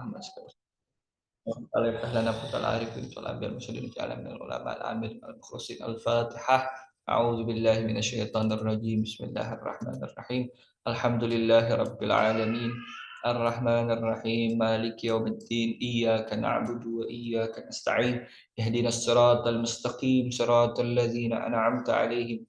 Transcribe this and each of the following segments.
Muhammad alaihi lana putal arifin tolabir muslimin jalan min ulama al-amil al-mukhlasin al-fatihah. A'udzu billahi minasyaitonir rajim. Bismillahirrahmanirrahim. Alhamdulillahi rabbil alamin. Ar-Rahmanir Rahim. Maliki yaumiddin. Iyyaka na'budu wa iyyaka nasta'in. Ihdinas siratal mustaqim. Siratal ladzina an'amta 'alaihim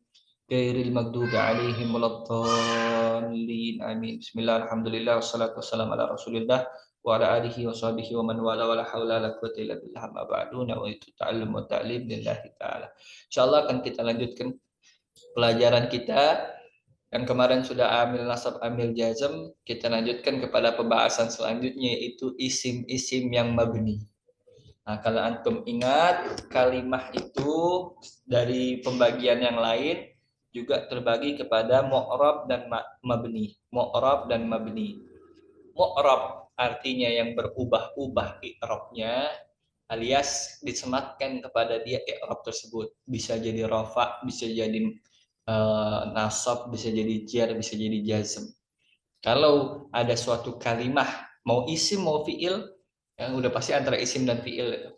ghairil maghdubi 'alaihim waladdallin. Amin. Bismillah, alhamdulillah, wassalatu wassalamu ala Rasulillah wa ala alihi wa sahbihi wa man wala wala haula wala quwwata illa billah ma ba'du wa itu ta'allum wa ta'lim lillahi ta'ala. Insyaallah akan kita lanjutkan pelajaran kita yang kemarin sudah amil nasab amil jazm. Kita lanjutkan kepada pembahasan selanjutnya yaitu isim-isim yang mabni. Nah, kalau antum ingat kalimah itu dari pembagian yang lain juga terbagi kepada mu'rab dan mabni. Mu'rab dan mabni. Mu'rab artinya yang berubah-ubah i'rabnya alias disematkan kepada dia i'rab tersebut. Bisa jadi rafa, bisa jadi nasab, bisa jadi jar, bisa jadi jazm. Kalau ada suatu kalimah mau isim mau fiil, yang udah pasti antara isim dan fiil itu.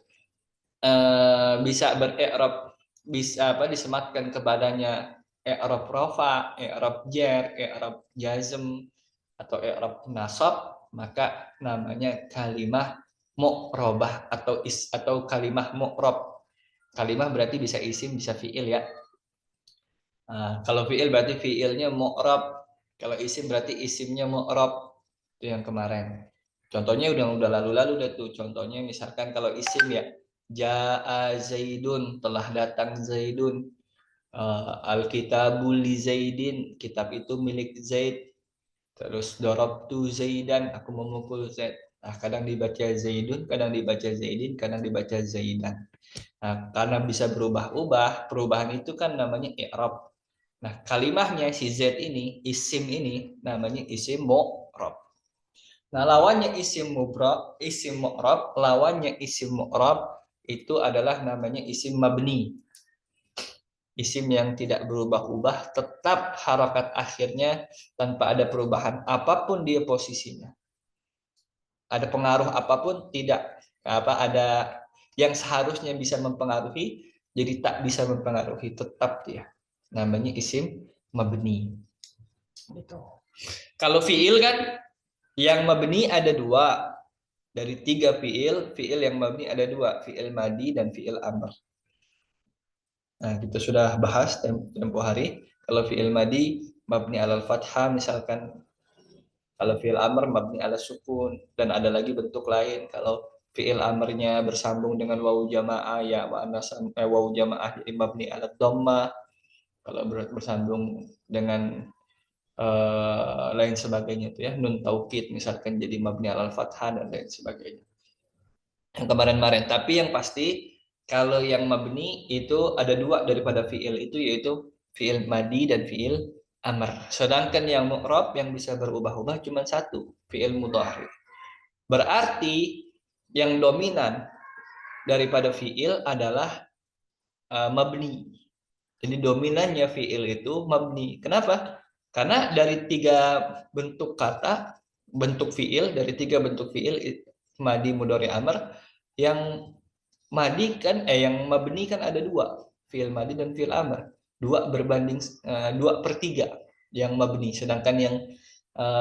Bisa ber-i'rab, bisa disematkan kepadanya i'rab rafa, i'rab jar, i'rab jazm atau i'rab nasab, maka namanya kalimah mu'rabah atau kalimah mu'rab. Kalimah berarti bisa isim, bisa fiil ya. Nah, kalau fiil berarti fiilnya mu'rab, kalau isim berarti isimnya mu'rab. Itu yang kemarin. Contohnya udah lalu-lalu deh tuh. Contohnya misalkan kalau isim ya, Ja'a Zaidun, telah datang Zaidun. Al-kitabu li Zaidin, kitab itu milik Zaid. Terus dorobtu Zaidan, aku memukul Zaid. Nah, kadang dibaca Zaidun, kadang dibaca Zaidin, kadang dibaca Zaidan. Nah, karena bisa berubah-ubah, perubahan itu kan namanya i'rab. Nah, kalimahnya si Z ini, isim ini namanya isim mu'rab. Nah, lawannya isim mu'rab, lawannya isim mu'rab itu adalah namanya isim mabni. Isim yang tidak berubah-ubah, tetap harokat akhirnya tanpa ada perubahan apapun dia posisinya. Ada pengaruh apapun tidak ada yang seharusnya bisa mempengaruhi jadi tak bisa mempengaruhi, tetap dia. Namanya isim mabni. Gitu. Kalau fiil kan yang mabni ada dua. Dari 3 fiil yang mabni ada 2, fiil madi dan fiil amr. Nah, kita sudah bahas tempo hari. Kalau fiil madi mabni alal fathah misalkan, kalau fiil amr mabni ala sukun, dan ada lagi bentuk lain kalau fiil amrnya bersambung dengan wawu jamaah ya wawu jamaah jadi mabni ala dhammah. Kalau bersambung dengan lain sebagainya itu ya, nun taukid misalkan jadi mabni alal fathah dan lain sebagainya. Yang kemarin-kemarin, tapi yang pasti kalau yang mabni itu ada 2 daripada fiil itu, yaitu fiil madi dan fiil amr. Sedangkan yang mu'rab yang bisa berubah-ubah cuma 1, fiil mudhari. Berarti yang dominan daripada fiil adalah mabni. Jadi dominannya fiil itu mabni. Kenapa? Karena dari 3 bentuk kata, bentuk fiil, dari 3 bentuk fiil, madi, mudhari, amr, yang madi kan yang mabni kan ada 2, fiil madi dan fiil amr. 2 berbanding 2/3 yang mabni, sedangkan yang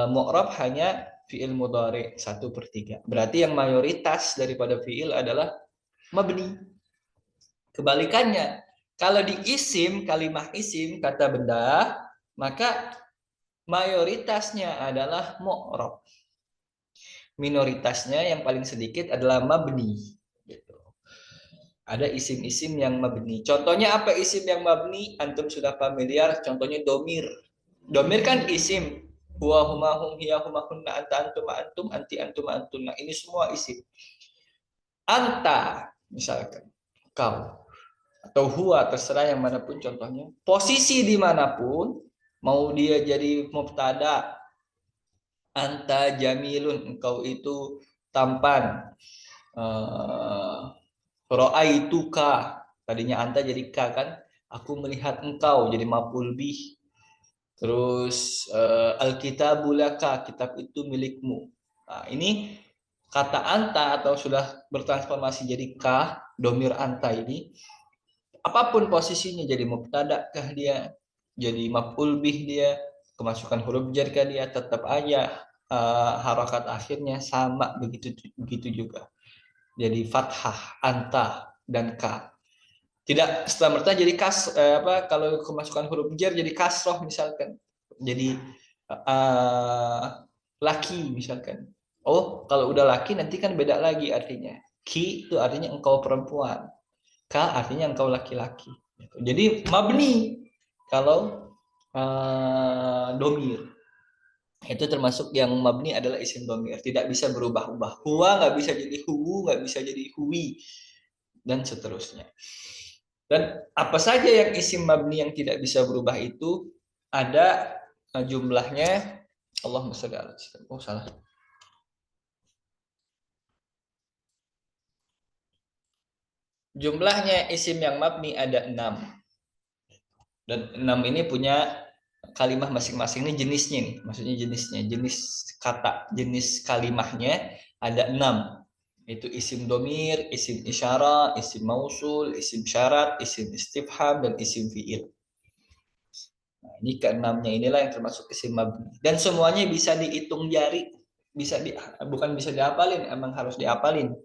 mu'rab hanya fiil mudhari 1/3. Berarti yang mayoritas daripada fiil adalah mabni. Kebalikannya, kalau di isim, kalimah isim, kata benda, maka mayoritasnya adalah mu'rab. Minoritasnya yang paling sedikit adalah mabni. Gitu. Ada isim-isim yang mabni. Contohnya apa isim yang mabni? Antum sudah familiar. Contohnya domir. Domir kan isim. Huwa huma hum hiya huma hunna anta antum antum anti antum antum. Nah, ini semua isim. Anta misalkan kau, atau huwa, terserah yang manapun contohnya. Posisi dimanapun, mau dia jadi mubtada, anta jamilun, engkau itu tampan. Ra'aituka, tadinya anta jadi ka kan, aku melihat engkau, jadi maf'ul bih. Terus alkitabu laka, kitab itu milikmu. Nah, ini kata anta atau sudah bertransformasi jadi ka, domir anta ini, apapun posisinya, jadi mubtada kah dia, jadi maf'ul bih dia, kemasukan huruf jar kah dia, tetap aja harokat akhirnya sama, begitu begitu juga. Jadi fathah, anta, dan ka. Tidak setelah merta jadi kalau kemasukan huruf jar jadi kasroh misalkan. Jadi laki misalkan. Oh, kalau udah laki nanti kan beda lagi artinya. Ki itu artinya engkau perempuan. Ka artinya engkau laki-laki. Jadi mabni kalau domir. Itu termasuk yang mabni adalah isim domir. Tidak bisa berubah-ubah. Huwa nggak bisa jadi huwu, nggak bisa jadi huwi. Dan seterusnya. Dan apa saja yang isim mabni yang tidak bisa berubah itu ada jumlahnya. Allahumma shalli ala sayyidina. Oh salah. Jumlahnya isim yang mabni ada 6. Dan 6 ini punya kalimah masing-masing. Ini jenisnya nih, maksudnya jenisnya. Jenis kata, jenis kalimahnya ada 6. Itu isim domir, isim isyara, isim mausul, isim syarat, isim istifham, dan isim fi'il. Nah, ini keenamnya inilah yang termasuk isim mabni. Dan semuanya bisa dihitung jari. Bukan bisa dihafalin, emang harus dihafalin.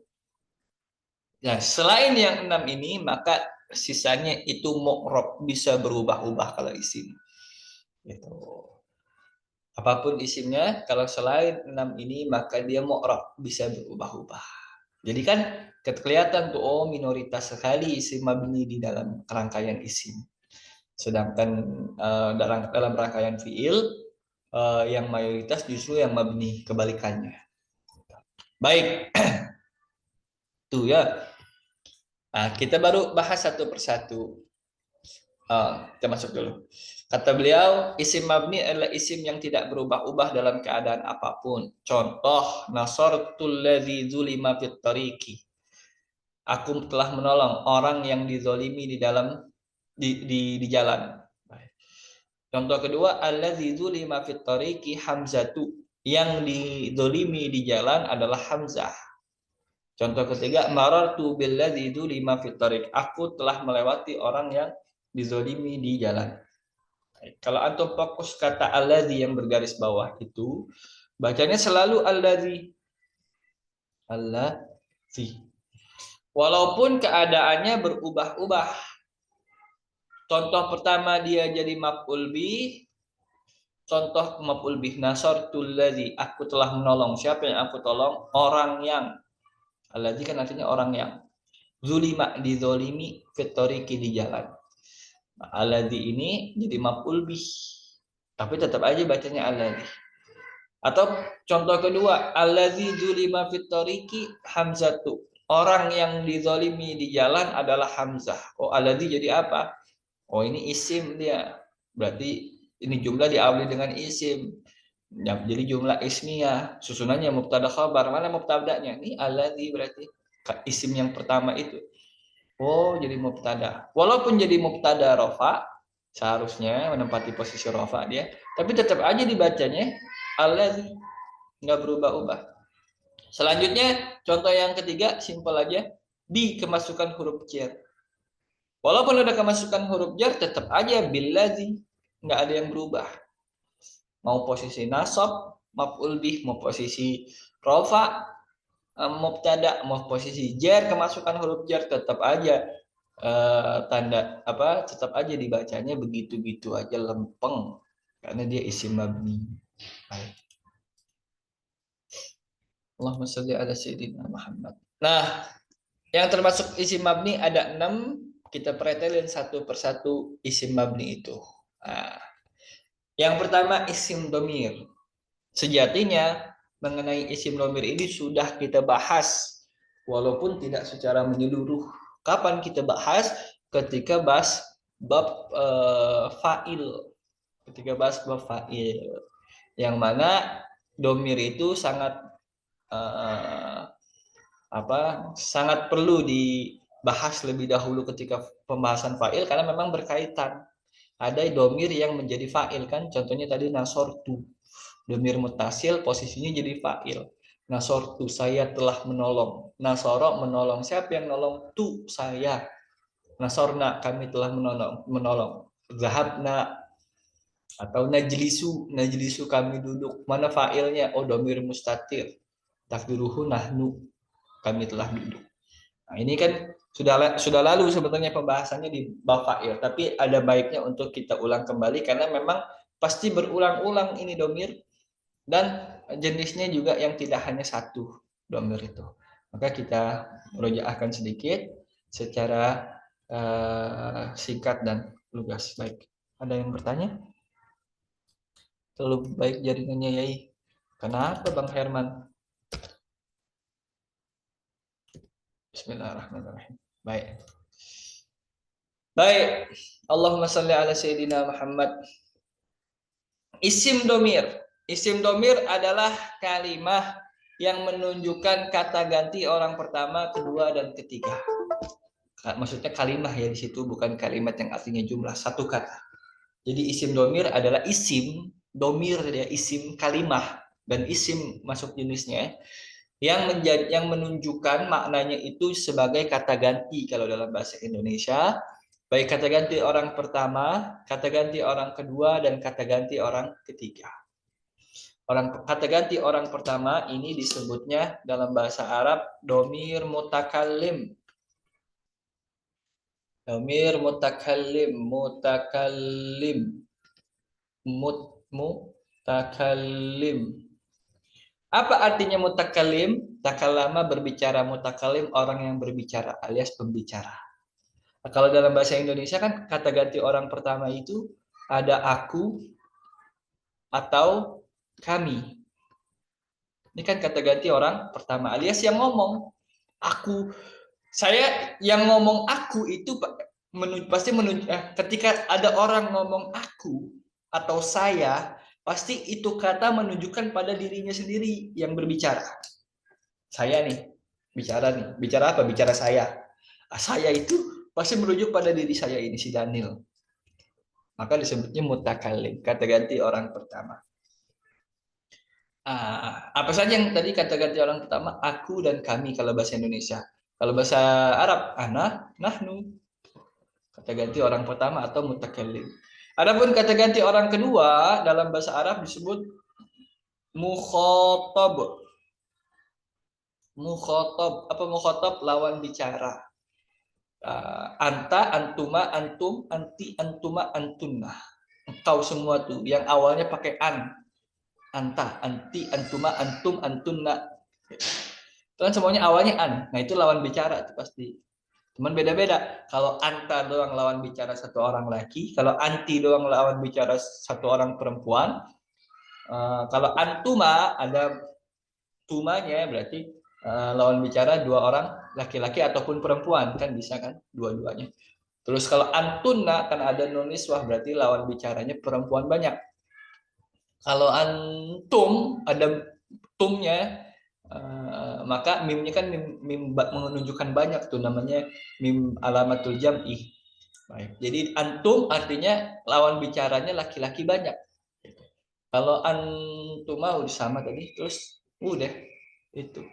Nah, selain yang 6 ini, maka sisanya itu mu'rab, bisa berubah-ubah kalau isim. Gitu. Apapun isimnya, kalau selain 6 ini, maka dia mu'rab, bisa berubah-ubah. Jadi kan kelihatan tuh, oh minoritas sekali isim mabni di dalam rangkaian isim. Sedangkan dalam rangkaian fiil, yang mayoritas justru yang mabni, kebalikannya. Baik, tuh ya. Nah, kita baru bahas satu persatu. Kita masuk dulu. Kata beliau, isim mabni adalah isim yang tidak berubah-ubah dalam keadaan apapun. Contoh, nasartul ladzi zulima fit tariqi. Aku telah menolong orang yang dizolimi di dalam di jalan. Contoh kedua, alladzi zulima fit tariqi hamzatu. Yang dizolimi di jalan adalah Hamzah. Contoh ketiga, marartu billadzi zulima fit tariq. Aku telah melewati orang yang dizolimi di jalan. Kalau antum fokus kata alladzi yang bergaris bawah itu, bacanya selalu alladzi. Alladzi. Walaupun keadaannya berubah-ubah. Contoh pertama dia jadi maf'ul bih. Contoh maf'ul bih, nasartul ladzi, aku telah menolong. Siapa yang aku tolong? Orang yang. Alladzi kan artinya orang yang. Zulima, dizolimi, fitoriqi, di jalan. Nah, alladzi ini jadi maf'ul bih. Tapi tetap aja bacanya alladzi. Atau contoh kedua, alladzi zulima fitoriqi hamzatu. Orang yang dizolimi di jalan adalah Hamzah. Oh, alladzi jadi apa? Oh, ini isim dia. Berarti ini jumlah diawali dengan isim. Ya, jadi jumlah ismiyah. Susunannya mubtada khabar. Mana mubtadanya? Ini alladzi berarti isim yang pertama itu. Oh, jadi mubtada. Walaupun jadi mubtada rofa, seharusnya menempati posisi rofa dia, tapi tetap aja dibacanya alladzi, nggak berubah-ubah. Selanjutnya, contoh yang ketiga, simpel aja, di kemasukan huruf jar. Walaupun udah kemasukan huruf jar, tetap aja billadzi, nggak ada yang berubah. Mau posisi nasab, maf'ul bih, mau posisi rofa, mubtada, mau posisi jar, kemasukan huruf jar, tetap aja tanda apa? Tetap aja dibacanya begitu-gitu aja, lempeng, karena dia isim mabni. Baik. Allahumma sholli ala sayyidina Muhammad. Nah, yang termasuk isim mabni ada 6. Kita pretelin satu persatu isim mabni itu. Nah, yang pertama isim domir. Sejatinya mengenai isim domir ini sudah kita bahas, walaupun tidak secara menyeluruh. Kapan kita bahas? Ketika bahas bab fa'il. Ketika bahas bab fa'il. Yang mana domir itu sangat sangat perlu dibahas lebih dahulu ketika pembahasan fa'il, karena memang berkaitan. Ada domir yang menjadi fa'il kan, contohnya tadi nasortu, domir mutasil posisinya jadi fa'il. Nasortu, saya telah menolong. Nasoro, menolong. Siapa yang menolong? Tu, saya. Nasorna, kami telah menolong. Zahabna, atau najlisu, najlisu kami duduk. Mana fa'ilnya? Oh, domir mustatir. Takdiruhu nahnu, kami telah duduk. Nah, ini kan sudah lalu sebetulnya pembahasannya di bab fa'il, tapi ada baiknya untuk kita ulang kembali karena memang pasti berulang-ulang ini domir dan jenisnya juga yang tidak hanya satu domir itu. Maka kita merujaahkan sedikit secara singkat dan lugas. Baik, ada yang bertanya? Terlalu baik jaringannya Yai. Kenapa Bang Herman? Bismillahirrahmanirrahim. Baik. Baik. Allahumma salli ala Sayyidina Muhammad. Isim domir. Isim domir adalah kalimah yang menunjukkan kata ganti orang pertama, kedua, dan ketiga. Maksudnya kalimah ya di situ, bukan kalimat yang artinya jumlah, satu kata. Jadi isim domir adalah isim, domir ya, isim kalimah, dan isim masuk jenisnya yang menunjukkan maknanya itu sebagai kata ganti kalau dalam bahasa Indonesia. Baik kata ganti orang pertama, kata ganti orang kedua, dan kata ganti orang ketiga. Kata ganti orang pertama ini disebutnya dalam bahasa Arab domir mutakallim. Domir mutakallim, mutakallim. Apa artinya mutakallim? Takallama berbicara, mutakallim orang yang berbicara alias pembicara. Nah, kalau dalam bahasa Indonesia kan kata ganti orang pertama itu ada aku atau kami. Ini kan kata ganti orang pertama alias yang ngomong. Aku, saya yang ngomong aku itu pasti ketika ada orang ngomong aku atau saya, pasti itu kata menunjukkan pada dirinya sendiri yang berbicara. Saya nih, bicara nih. Bicara apa? Bicara saya. Saya itu pasti merujuk pada diri saya ini, si Daniel. Maka disebutnya mutakallim, kata ganti orang pertama. Apa saja yang tadi kata ganti orang pertama? Aku dan kami kalau bahasa Indonesia. Kalau bahasa Arab, ana, nahnu. Kata ganti orang pertama atau mutakallim. Adapun kata ganti orang kedua dalam bahasa Arab disebut mukhatab. Mukhatab, apa mukhatab? Lawan bicara. Anta, antuma, antum, anti, antuma, antunna. Engkau semua tuh yang awalnya pakai an. Anta, anti, antuma, antum, antunna. Kan semuanya awalnya an. Nah, itu lawan bicara itu pasti. Cuman beda-beda. Kalau anta doang lawan bicara satu orang laki, kalau anti doang lawan bicara satu orang perempuan. Kalau antuma ada tumanya berarti lawan bicara dua orang laki-laki ataupun perempuan, kan bisa kan dua-duanya. Terus kalau antunna kan ada nun niswah berarti lawan bicaranya perempuan banyak. Kalau antum ada tumnya maka mimnya kan mim menunjukkan banyak tuh, namanya mim alamatul jam'i. Baik. Jadi antum artinya lawan bicaranya laki-laki banyak. Kalau antuma udah sama tadi, terus udah itu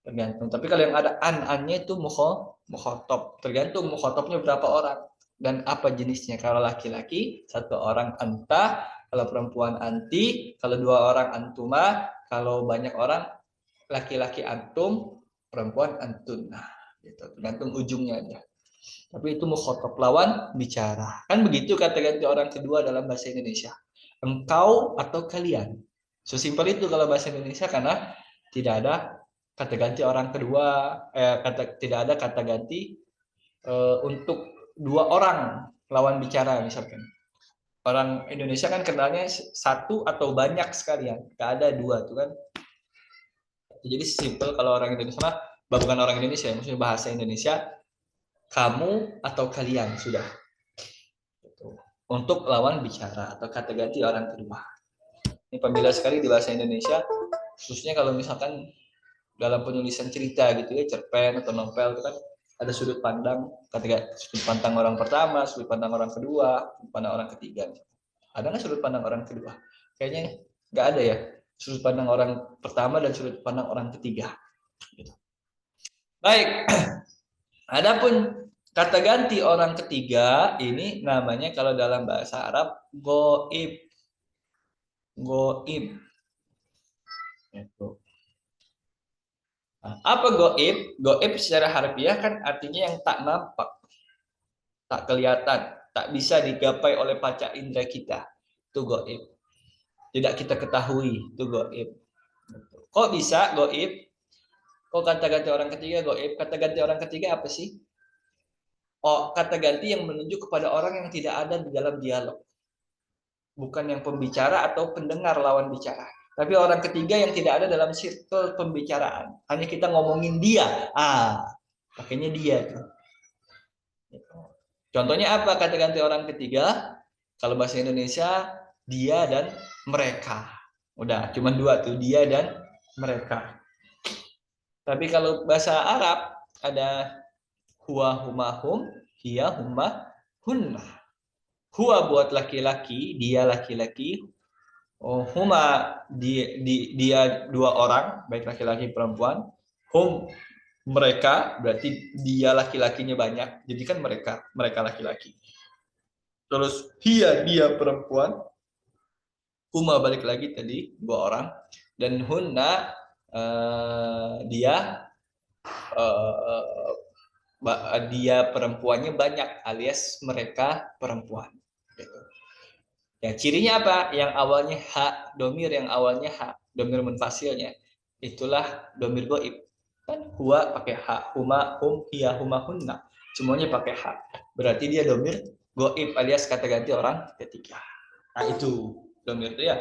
tergantung. Tapi kalau yang ada an-annya itu mukhotob. Tergantung mukhotobnya berapa orang dan apa jenisnya. Kalau laki-laki satu orang anta, kalau perempuan anti, kalau dua orang antuma, kalau banyak orang laki-laki antum, perempuan antun. Nah, gitu. Tergantung ujungnya aja. Tapi itu mukhotob lawan bicara. Kan begitu kata ganti orang kedua dalam bahasa Indonesia. Engkau atau kalian. Sesimpel itu kalau bahasa Indonesia karena tidak ada kata ganti orang kedua, tidak ada kata ganti untuk dua orang lawan bicara misalkan. Orang Indonesia kan kenalnya satu atau banyak sekalian, gak ada dua tuh kan. Jadi simpel kalau orang Indonesia, bukan orang Indonesia, maksudnya bahasa Indonesia, kamu atau kalian sudah. Untuk lawan bicara atau kata ganti orang kedua. Ini familiar sekali di bahasa Indonesia, khususnya kalau misalkan dalam penulisan cerita gitu ya, cerpen atau novel itu kan ada sudut pandang, sudut pandang orang pertama, sudut pandang orang kedua, sudut pandang orang ketiga. Ada nggak sudut pandang orang kedua? Kayaknya nggak ada ya. sudut pandang orang pertama dan sudut pandang orang ketiga. Baik, adapun kata ganti orang ketiga ini namanya kalau dalam bahasa Arab goib. Goib. Apa goib? Goib secara harfiah kan artinya yang tak nampak, tak kelihatan, tak bisa digapai oleh panca indera kita. Itu goib. Tidak kita ketahui, itu goib. Kok bisa goib? Kok kata ganti orang ketiga goib? Kata ganti orang ketiga apa sih? Oh, kata ganti yang menunjuk kepada orang yang tidak ada di dalam dialog. Bukan yang pembicara atau pendengar lawan bicara. Tapi orang ketiga yang tidak ada dalam circle pembicaraan. Hanya kita ngomongin dia. Pakainya dia tuh. Contohnya apa kata ganti orang ketiga? Kalau bahasa Indonesia, dia dan mereka. Udah, cuma dua tuh, dia dan mereka. Tapi kalau bahasa Arab ada huwa huma hum, hiya huma hunna. Huwa buat laki-laki, dia laki-laki. Oh, huma dia dua orang, baik laki-laki perempuan. Hum mereka berarti dia laki-lakinya banyak. Jadi kan mereka laki-laki. Terus hiya dia perempuan. Huma balik lagi tadi dua orang dan hunna dia dia perempuannya banyak alias mereka perempuan. Gitu. Ya cirinya apa? Yang awalnya ha, domir yang awalnya ha, domir munfasilnya itulah domir goib. Kan huwa pakai ha, huma, hum, hiya, huma, hunna. Semuanya pakai ha. Berarti dia domir goib alias kata ganti orang ketiga. Nah itu domir itu ya.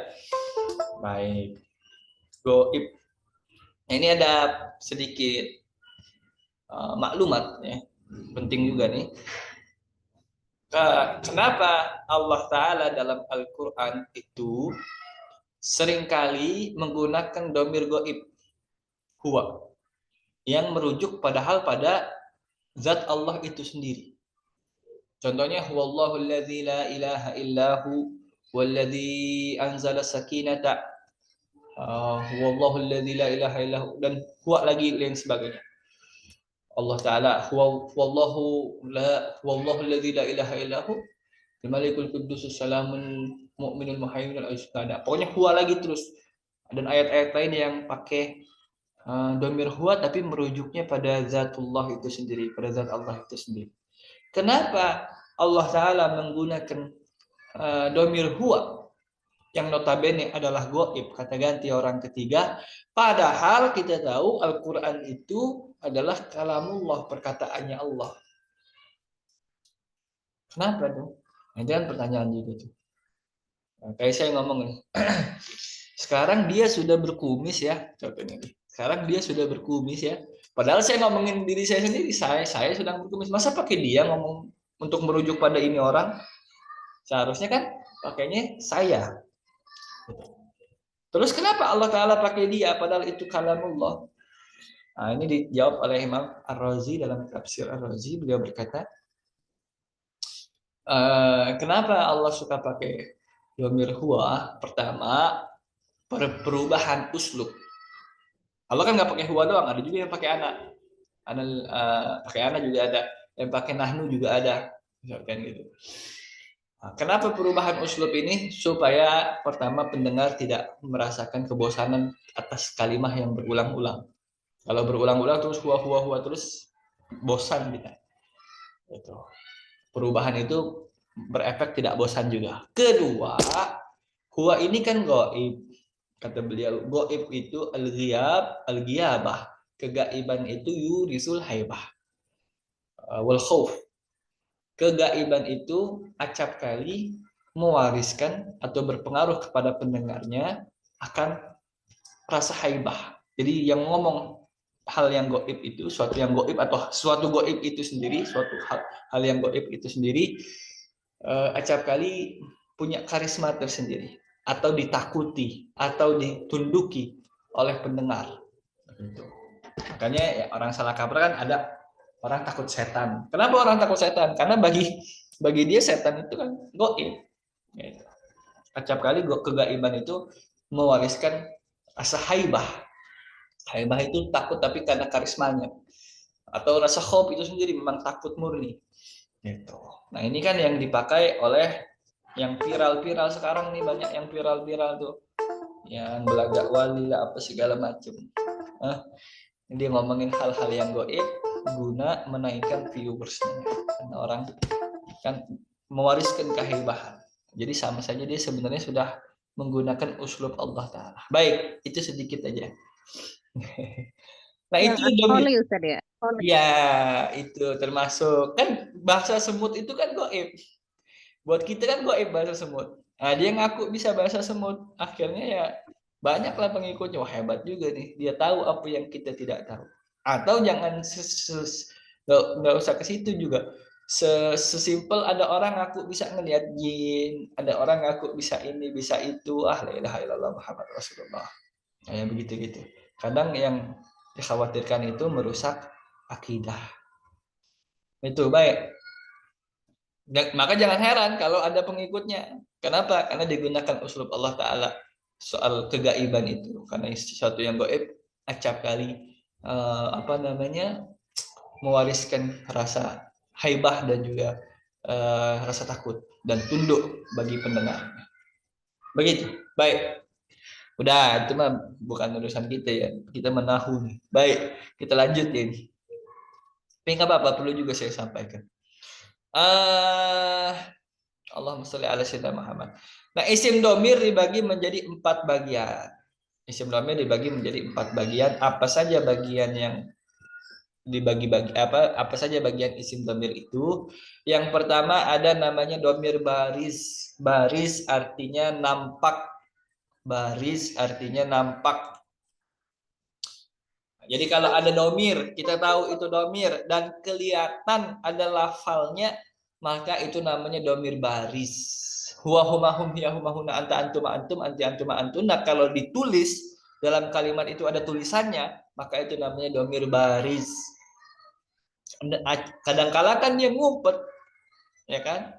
Baik. Goib. Ini ada sedikit maklumat ya. Penting juga nih. Kenapa Allah Ta'ala dalam Al-Quran itu seringkali menggunakan domir goib huwa yang merujuk padahal pada zat Allah itu sendiri. Contohnya huwallahu alladzi la ilaha illahu walladzi anzala sakinata huwallahu alladzi la ilaha illahu dan huwa lagi lain sebagainya. Allah Ta'ala huwallahu alladzi la ilaha illahu al-malikul quddus salamun mu'minul muhaiminul aziz. Pokoknya huwa lagi terus. Dan ayat-ayat lain yang pakai domir huwa tapi merujuknya pada zatullah itu sendiri, pada zat Allah itu sendiri. Kenapa Allah Ta'ala menggunakan domir huwa yang notabene adalah goib, kata ganti orang ketiga, padahal kita tahu Al-Quran itu adalah kalamullah, perkataannya Allah. Kenapa dong? Nah, itu kan pertanyaan juga tuh. Nah, kayak saya ngomong nih, sekarang dia sudah berkumis ya, contohnya nih. Sekarang dia sudah berkumis ya. Padahal saya ngomongin diri saya sendiri, saya sedang berkumis. Masa pakai dia ngomong untuk merujuk pada ini orang? Seharusnya kan pakainya saya. Terus kenapa Allah Ta'ala pakai dia padahal itu kalamullah? Nah, ini dijawab oleh Imam Ar-Razi dalam tafsir Ar-Razi. Beliau berkata, kenapa Allah suka pakai domir huwa? Pertama, perubahan uslub. Allah kan nggak pakai huwa doang, ada juga yang pakai anak. Pakai anak juga ada, yang pakai nahnu juga ada. Misalkan gitu. Kenapa perubahan uslub ini? Supaya pertama pendengar tidak merasakan kebosanan atas kalimah yang berulang-ulang. Kalau berulang-ulang terus huwa terus bosan kita. Itu. Perubahan itu berefek tidak bosan juga. Kedua, huwa ini kan gaib. Kata beliau, gaib itu al-ghiyabah. Kegaiban itu yurisul haibah. Wal khauf. Kegaiban itu acap kali mewariskan atau berpengaruh kepada pendengarnya akan rasa haibah. Jadi yang ngomong hal yang gaib itu, suatu yang gaib atau suatu gaib itu sendiri, suatu hal yang gaib itu sendiri, acap kali punya karisma tersendiri, atau ditakuti, atau ditunduki oleh pendengar. Makanya ya, orang salah kaprah kan ada orang takut setan. Kenapa orang takut setan? Karena bagi dia setan itu kan gaib. Acap kali kegaiban itu mewariskan Rasa haibah. Haibah itu takut tapi karena karismanya. Atau rasa khauf itu sendiri memang takut murni. Gitu. Nah ini kan yang dipakai oleh yang viral-viral sekarang nih, banyak yang viral-viral tuh. Yang belagak wali lah apa segala macam. Dia ngomongin hal-hal yang goib guna menaikkan viewersnya. Karena orang kan mewariskan kehaibahan. Jadi sama saja dia sebenarnya sudah menggunakan uslub Allah Ta'ala. Baik, itu sedikit aja. Nah Yang itu holy Ustaz ya. Holy. ya, itu termasuk kan bahasa semut itu kan goib. Buat kita kan goib bahasa semut. Nah, dia ngaku bisa bahasa semut. Akhirnya ya banyaklah pengikutnya. Wah, hebat juga nih. Dia tahu apa yang kita tidak tahu. Atau jangan nggak usah ke situ juga. Sesimpel ada orang ngaku bisa ngelihat jin, ada orang ngaku bisa ini, bisa itu. Ah, la ilaha illallah Muhammad Rasulullah. Kayak begitu gitu. Kadang yang dikhawatirkan itu merusak akidah. Itu baik. Maka jangan heran kalau ada pengikutnya. Kenapa? Karena digunakan uslub Allah Ta'ala soal kegaiban itu. Karena sesuatu yang gaib acap kali mewariskan rasa haibah dan juga rasa takut dan tunduk bagi pendengar. Begitu. Baik. Udah, itu mah bukan urusan kita ya. Kita menahu nih. Baik, kita lanjut ini. Tapi nggak apa-apa, perlu juga saya sampaikan. Allahumma sholli ala sayyidina Muhammad. Nah, isim domir dibagi menjadi 4 bagian. Isim domir dibagi menjadi 4 bagian. Apa saja bagian yang dibagi-bagi apa saja bagian isim domir itu? Yang pertama ada namanya domir baris. Baris artinya nampak. Baris artinya nampak. Jadi kalau ada domir, kita tahu itu domir dan kelihatan ada lafalnya, maka itu namanya domir baris. Huwa humahum hiya humahuna anta antuma antum anti antuma antuna. Kalau ditulis dalam kalimat itu ada tulisannya, maka itu namanya domir baris. Kadang-kala kan dia ngumpet, ya kan?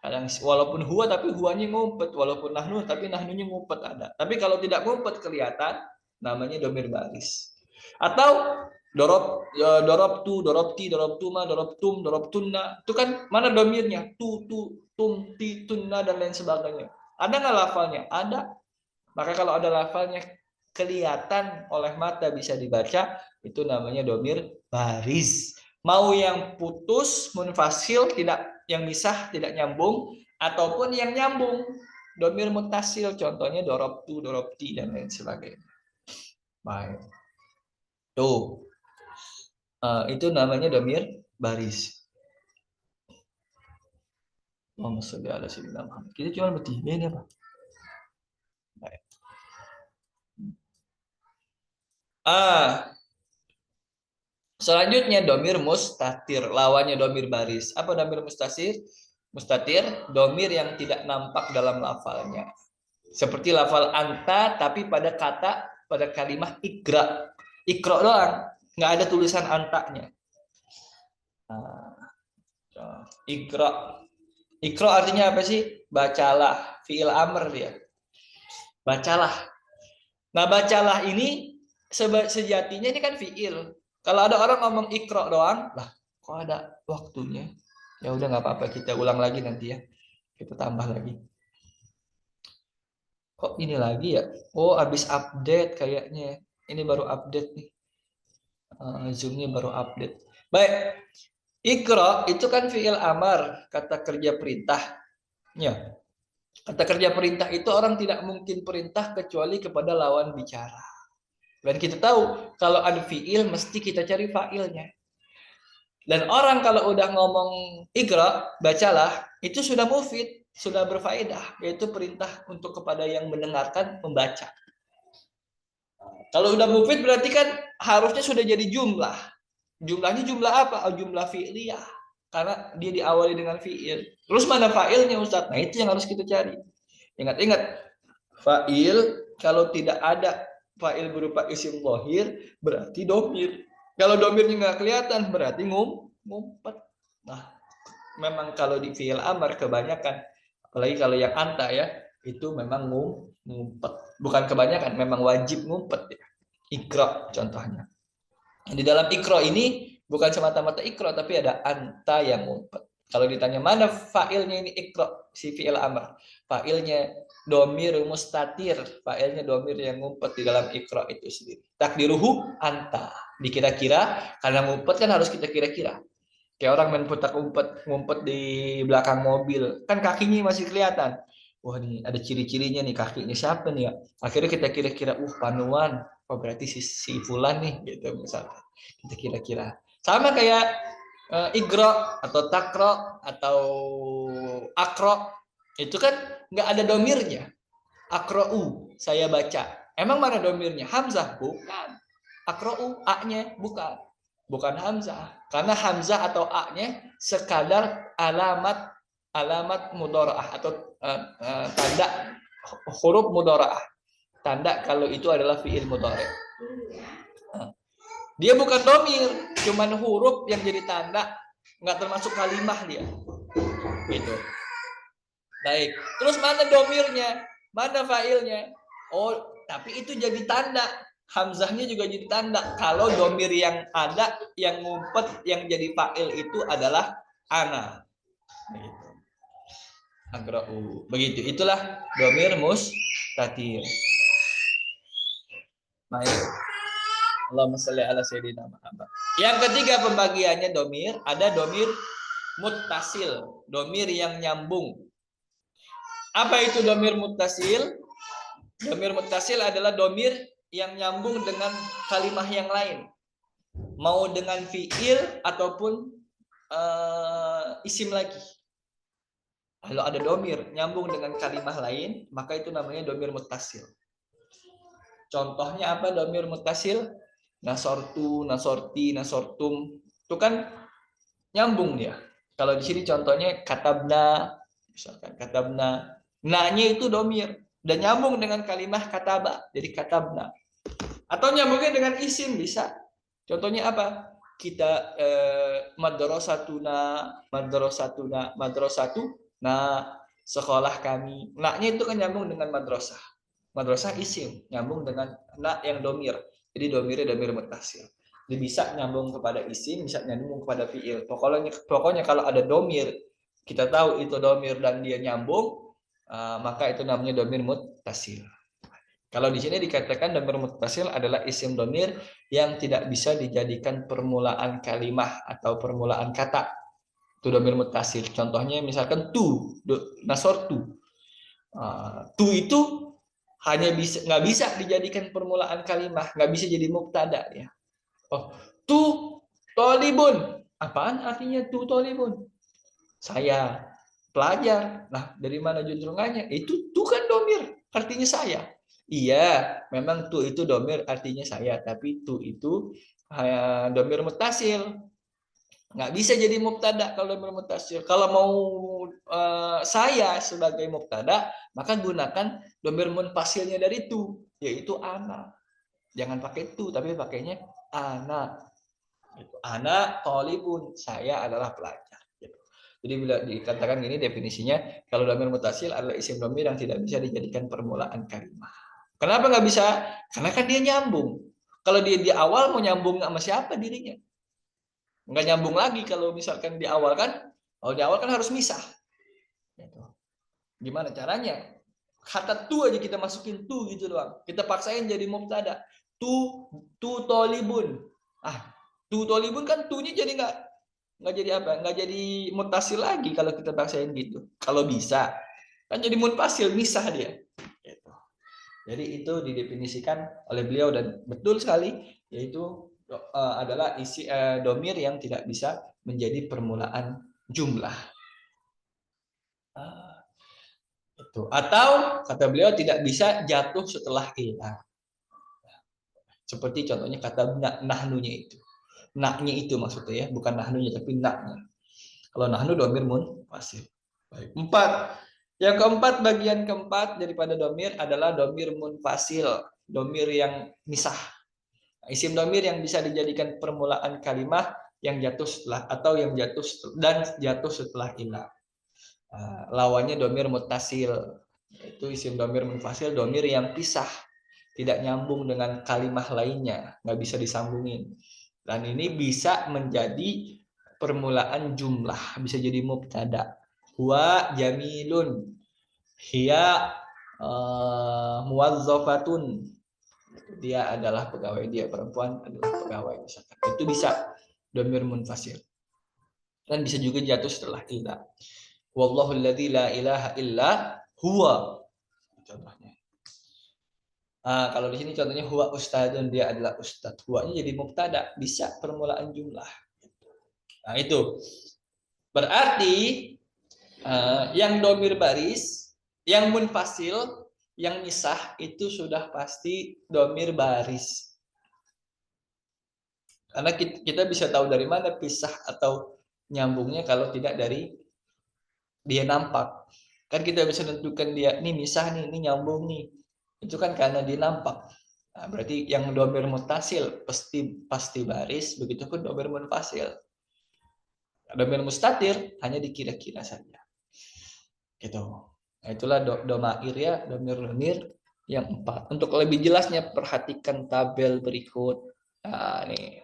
Kadang walaupun huwa tapi huwanya ngumpet, walaupun nahnu tapi nahnunya ngumpet ada. Tapi kalau tidak ngumpet kelihatan, namanya domir baris. Atau dorob tu, dorobtuma, dorobtunna. Itu kan mana domirnya? Tu, tum, ti, tunna dan lain sebagainya. Ada nggak lafalnya? Ada. Maka kalau ada lafalnya kelihatan oleh mata bisa dibaca, itu namanya domir baris. Mau yang putus, munfasil, tidak yang misah, tidak nyambung, ataupun yang nyambung, domir mutasil, contohnya dorobtu, dorobti dan lain sebagainya. Baik. Tuh. Itu namanya domir baris. Allahumma sholli ala sayyidina Muhammad. Kita cuma bertiga ini apa? Baik. Selanjutnya domir mustatir, lawannya domir baris. Apa domir mustatir? Mustatir, domir yang tidak nampak dalam lafalnya. Seperti lafal anta, tapi pada kalimat ikra. Ikra doang, nggak ada tulisan antanya. Ikra. Ikra artinya apa sih? Bacalah, fiil amr dia. Bacalah. Nah, bacalah ini sejatinya ini kan fiil. Kalau ada orang ngomong ikra doang, lah kok ada waktunya? Ya udah nggak apa-apa, kita ulang lagi nanti ya. Kita tambah lagi. Kok ini lagi ya? Oh, habis update kayaknya. Ini baru update nih. Zoom-nya baru update. Baik. Ikra itu kan fiil amar, kata kerja perintah. Ya. Kata kerja perintah itu orang tidak mungkin perintah kecuali kepada lawan bicara. Dan kita tahu kalau ada fiil mesti kita cari fa'ilnya. Dan orang kalau udah ngomong ikra, bacalah, itu sudah mufid, sudah berfaedah, yaitu perintah untuk kepada yang mendengarkan membaca. Kalau udah mufid berarti kan harusnya sudah jadi jumlah. Jumlahnya jumlah apa? Jumlah fi'liyah. Karena dia diawali dengan fi'il. Terus mana fa'ilnya Ustaz? Nah itu yang harus kita cari. Ingat-ingat, fa'il kalau tidak ada fa'il berupa isim dhahir berarti domir. Kalau domirnya nggak kelihatan berarti ngumpet. Nah, memang kalau di fi'il amar kebanyakan, apalagi kalau yang anta ya, itu memang ngumpet. Bukan kebanyakan, memang wajib ngumpet ya. Ikra contohnya. Di dalam ikra ini bukan semata-mata ikra, tapi ada anta yang ngumpet. Kalau ditanya mana fa'ilnya ini ikra, si fi'il amr. Fa'ilnya domir mustatir, fa'ilnya domir yang ngumpet di dalam ikra itu sendiri. Takdiruhu anta. Dikira-kira, karena ngumpet kan harus kita kira-kira. Kayak orang main petak umpet, ngumpet di belakang mobil, kan kakinya masih kelihatan. Wah, nih ada ciri-cirinya nih, kakinya siapa nih ya? Akhirnya kita kira-kira, panuan. Oh, berarti si Fulan nih, gitu misalnya. Kita kira-kira. Sama kayak igro atau takro atau akro, itu kan nggak ada domirnya. Akrou, saya baca. Emang mana domirnya? Hamzah? Bukan. Akrou, a-nya bukan. Bukan hamzah. Karena hamzah atau a-nya sekadar alamat mudharaah atau tanda huruf mudharaah. Tanda kalau itu adalah fiil mudhari. Dia bukan domir, cuman huruf yang jadi tanda, nggak termasuk kalimah dia. Gitu. Baik. Terus mana domirnya? Mana fa'ilnya? Oh, tapi itu jadi tanda. Hamzahnya juga jadi tanda. Kalau domir yang ada, yang ngumpet, yang jadi fa'il itu adalah ana. Begitu. Agra'u. Begitu. Itulah domir mustatir. Baik. Allahumma shalli ala sayyidina Muhammad. Yang ketiga pembagiannya domir, ada domir muttasil, domir yang nyambung. Apa itu domir muttasil? Domir muttasil adalah domir yang nyambung dengan kalimah yang lain. Mau dengan fiil ataupun isim lagi. Kalau ada domir nyambung dengan kalimah lain, maka itu namanya domir muttasil. Contohnya apa domir muttasil? Nasortu, nasorti, nasortum. Itu kan nyambung dia. Kalau di sini contohnya katabna, misalkan katabna. Na-nya itu domir. Dan nyambung dengan kalimah kataba, jadi katabna. Atau nyambungnya dengan isim bisa. Contohnya apa? Kita madrasatuna, madrasatuna, sekolah kami. Na-nya itu kan nyambung dengan madrasah. Madrasah isim, nyambung dengan na yang domir. Jadi domirnya domir muttasil. Jadi bisa nyambung kepada isim, bisa nyambung kepada fiil. Pokoknya kalau ada domir, kita tahu itu domir dan dia nyambung, maka itu namanya domir muttasil. Kalau di sini dikatakan domir muttasil adalah isim domir yang tidak bisa dijadikan permulaan kalimah atau permulaan kata. Itu domir muttasil. Contohnya misalkan tu, nasortu. Tu itu hanya bisa, nggak bisa dijadikan permulaan kalimah, nggak bisa jadi mubtada ya. Oh, tu tolibun. Apaan artinya tu tolibun? Saya pelajar. Nah, dari mana juntrungannya? Itu tu kan domir, artinya saya. Iya, memang tu itu domir artinya saya, tapi tu itu domir muttasil. Nggak bisa jadi mubtada kalau domir muttasil. Kalau mau saya sebagai mubtada, maka gunakan domir munfasilnya dari tu, yaitu ana. Jangan pakai tu, tapi pakainya ana. Ana tolibun, saya adalah pelajar. Jadi bila dikatakan gini definisinya, kalau domir muttasil adalah isim domir yang tidak bisa dijadikan permulaan kalimah. Kenapa nggak bisa? Karena kan dia nyambung. Kalau dia di awal mau nyambung sama siapa dirinya? Nggak nyambung lagi kalau misalkan di awal kan. Kalau di awal kan harus misah. Gimana caranya? Kata tu aja kita masukin tu gitu doang. Kita paksain jadi mubtada. Tu tolibun. Tu tolibun kan tu-nya jadi nggak jadi apa? Nggak jadi muttasil lagi kalau kita paksain gitu. Kalau bisa kan jadi munfasil, misah dia. Gitu. Jadi itu didefinisikan oleh beliau dan betul sekali, yaitu adalah isi domir yang tidak bisa menjadi permulaan jumlah. Itu. Atau kata beliau tidak bisa jatuh setelah ilah. Seperti contohnya kata nahnunya itu. Naknya itu maksudnya ya, bukan nahnunya tapi naknya. Kalau nahnu domir munfasil. Baik. 4. Yang keempat, bagian keempat daripada domir adalah domir munfasil, domir yang misah. Isim domir yang bisa dijadikan permulaan kalimah yang jatuh setelah atau yang jatuh setelah ilah. Lawannya domir muttasil. Itu isim domir munfasil, domir yang pisah, tidak nyambung dengan kalimah lainnya, nggak bisa disambungin. Dan ini bisa menjadi permulaan jumlah, bisa jadi mubtada. Huwa jamilun, hiya muwazzafatun. Dia adalah pegawai, dia perempuan adalah pegawai misalkan. Itu bisa domir munfasil. Dan bisa juga jatuh setelah illa. Wallahu alladzi la ilaha illa huwa. Contohnya. Kalau di sini contohnya huwa ustadun, dia adalah ustad. Huwanya jadi mubtada, bisa permulaan jumlah. Nah, itu. Berarti yang domir baris, yang munfasil, yang misah itu sudah pasti domir baris. Karena kita bisa tahu dari mana pisah atau nyambungnya kalau tidak dari dia nampak. Kan kita bisa tentukan dia ini misah nih, ini nyambung nih. Itu kan karena dia nampak. Nah, berarti yang domir mutasil pasti baris, begitupun domir munfasil. Domir mustatir hanya dikira-kira saja. Gitu. Nah, itulah domair ya, domir yang 4. Untuk lebih jelasnya perhatikan tabel berikut. Nah, nih.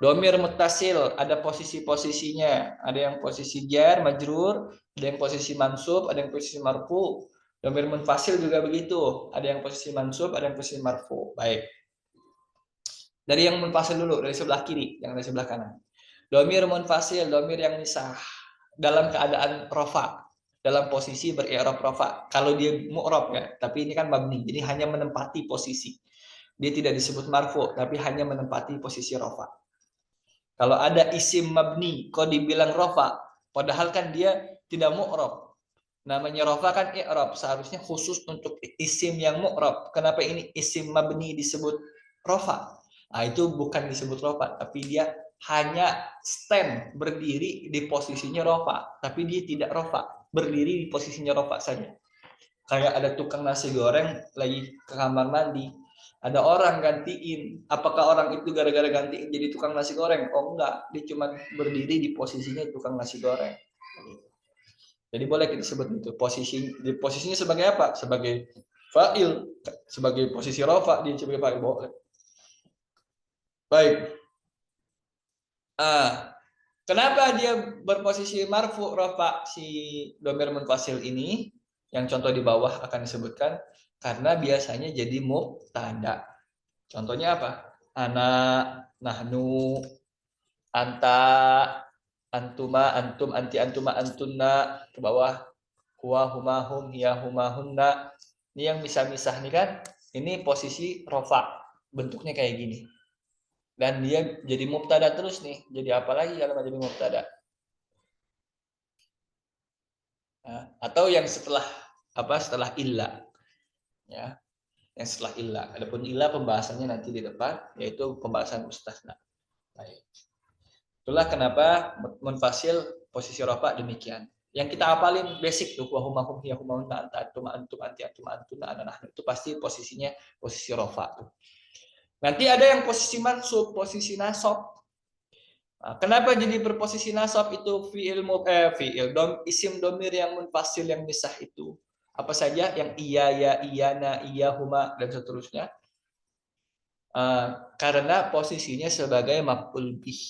Domir mutasil ada posisi-posisinya, ada yang posisi jar, majrur, ada yang posisi mansub, ada yang posisi marfu. Domir munfasil juga begitu, ada yang posisi mansub, ada yang posisi marfu. Baik. Dari yang munfasil dulu, dari sebelah kiri, yang dari sebelah kanan. Domir munfasil, domir yang misah dalam keadaan rofa, dalam posisi beri'rab rofa. Kalau dia mu'rab ya, tapi ini kan mabni, jadi hanya menempati posisi. Dia tidak disebut marfu, tapi hanya menempati posisi rofa. Kalau ada isim mabni, kok dibilang rofa, padahal kan dia tidak mu'rab. Namanya rofa kan i'rab, seharusnya khusus untuk isim yang mu'rab. Kenapa ini isim mabni disebut rofa? Nah, itu bukan disebut rofa, tapi dia hanya stand, berdiri di posisinya rofa, tapi dia tidak rofa, berdiri di posisinya rofa saja. Kayak ada tukang nasi goreng lagi ke kamar mandi, ada orang gantiin. Apakah orang itu gara-gara gantiin jadi tukang nasi goreng? Oh enggak, dia cuma berdiri di posisinya tukang nasi goreng. Jadi boleh kita sebut itu posisinya sebagai apa? Sebagai fa'il, sebagai posisi rafa, dia sebagai fa'il, boleh. Baik. Kenapa dia berposisi marfu rafa si domir munfasil ini? Yang contoh di bawah akan disebutkan karena biasanya jadi mubtada. Contohnya apa? Ana, nahnu, anta, antuma, antum, anti, antuma, antunna, ke bawah huwa, huma, hum, hiya, huma, hunna. Ini yang misah-misah nih kan? Ini posisi rofa, bentuknya kayak gini. Dan dia jadi mubtada terus nih. Jadi apa lagi kalau nggak jadi mubtada? Nah, atau yang setelah setelah illa, ya, yang setelah illa. Adapun illa pembahasannya nanti di depan, yaitu pembahasan mustasna. Baik. Itulah kenapa munfasil posisi rofa demikian. Yang kita hafalin basic tuh wahumahum ya humahunna anta antum antum anti antum antuna ana nahnu, itu pasti posisinya posisi rofa tuh. Nanti ada yang posisi mansub, posisi nasab. Nah, kenapa jadi berposisi nasab itu isim domir yang munfasil yang misah itu? Apa saja yang iya ya iyana iyahuma dan seterusnya? Karena posisinya sebagai maf'ul bih.